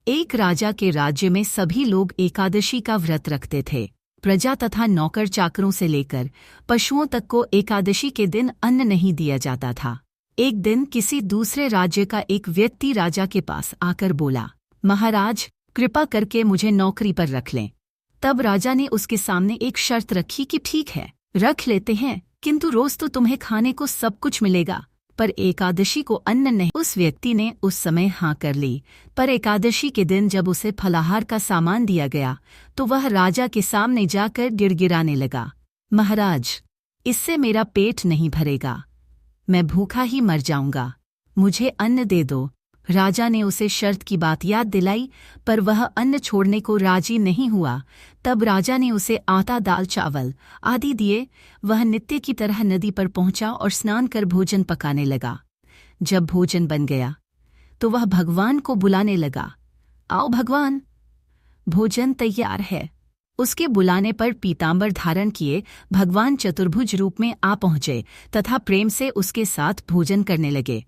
एक राजा के राज्य में सभी लोग एकादशी का व्रत रखते थे। प्रजा तथा नौकर चाकरों से लेकर पशुओं तक को एकादशी के दिन अन्न नहीं दिया जाता था। एक दिन किसी दूसरे राज्य का एक व्यक्ति राजा के पास आकर बोला, महाराज, कृपा करके मुझे नौकरी पर रख लें। तब राजा ने उसके सामने एक शर्त रखी कि ठीक है, रख लेते हैं, किंतु रोज तो तुम्हें खाने को सब कुछ मिलेगा, पर एकादशी को अन्न नहीं। उस व्यक्ति ने उस समय हाँ कर ली, पर एकादशी के दिन जब उसे फलाहार का सामान दिया गया तो वह राजा के सामने जाकर गिड़गिड़ाने लगा, महाराज, इससे मेरा पेट नहीं भरेगा, मैं भूखा ही मर जाऊंगा, मुझे अन्न दे दो। राजा ने उसे शर्त की बात याद दिलाई, पर वह अन्न छोड़ने को राजी नहीं हुआ। तब राजा ने उसे आटा, दाल, चावल आदि दिए। वह नित्य की तरह नदी पर पहुंचा और स्नान कर भोजन पकाने लगा। जब भोजन बन गया तो वह भगवान को बुलाने लगा, आओ भगवान, भोजन तैयार है। उसके बुलाने पर पीतांबर धारण किए भगवान चतुर्भुज रूप में आ पहुंचे तथा प्रेम से उसके साथ भोजन करने लगे।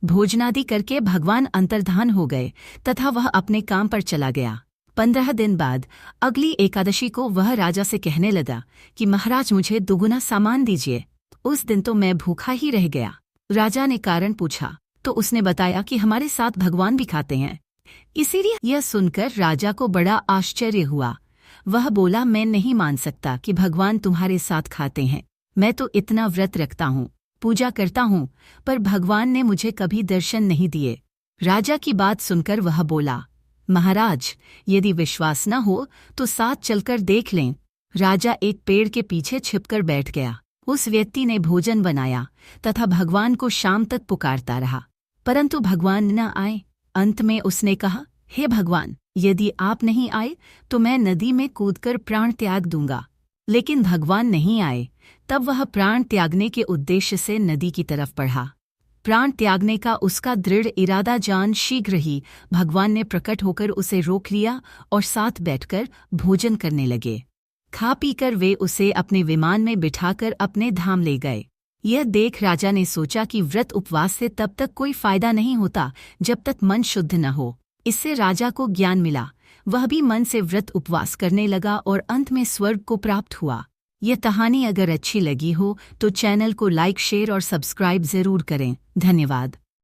भोजनादि करके भगवान अंतर्धान हो गए तथा वह अपने काम पर चला गया। 15 दिन बाद अगली एकादशी को वह राजा से कहने लगा कि महाराज, मुझे दुगुना सामान दीजिए। उस दिन तो मैं भूखा ही रह गया। राजा ने कारण पूछा तो उसने बताया कि हमारे साथ भगवान भी खाते हैं। इसीलिए यह सुनकर राजा को बड़ा आश्चर्य हुआ। वह बोला, मैं नहीं मान सकता कि भगवान तुम्हारे साथ खाते हैं। मैं तो इतना व्रत रखता हूँ, पूजा करता हूँ, पर भगवान ने मुझे कभी दर्शन नहीं दिए। राजा की बात सुनकर वह बोला, महाराज, यदि विश्वास न हो तो साथ चलकर देख लें। राजा एक पेड़ के पीछे छिपकर बैठ गया। उस व्यक्ति ने भोजन बनाया तथा भगवान को शाम तक पुकारता रहा, परंतु भगवान न आए। अंत में उसने कहा, हे भगवान, यदि आप नहीं आए तो मैं नदी में कूदकर प्राण त्याग दूंगा। लेकिन भगवान नहीं आए। तब वह प्राण त्यागने के उद्देश्य से नदी की तरफ बढ़ा। प्राण त्यागने का उसका दृढ़ इरादा जान शीघ्र ही भगवान ने प्रकट होकर उसे रोक लिया और साथ बैठकर भोजन करने लगे। खा पीकर वे उसे अपने विमान में बिठाकर अपने धाम ले गए। यह देख राजा ने सोचा कि व्रत उपवास से तब तक कोई फायदा नहीं होता जब तक मन शुद्ध न हो। इससे राजा को ज्ञान मिला। वह भी मन से व्रत उपवास करने लगा और अंत में स्वर्ग को प्राप्त हुआ। यह कहानी अगर अच्छी लगी हो तो चैनल को लाइक, शेयर और सब्सक्राइब जरूर करें। धन्यवाद।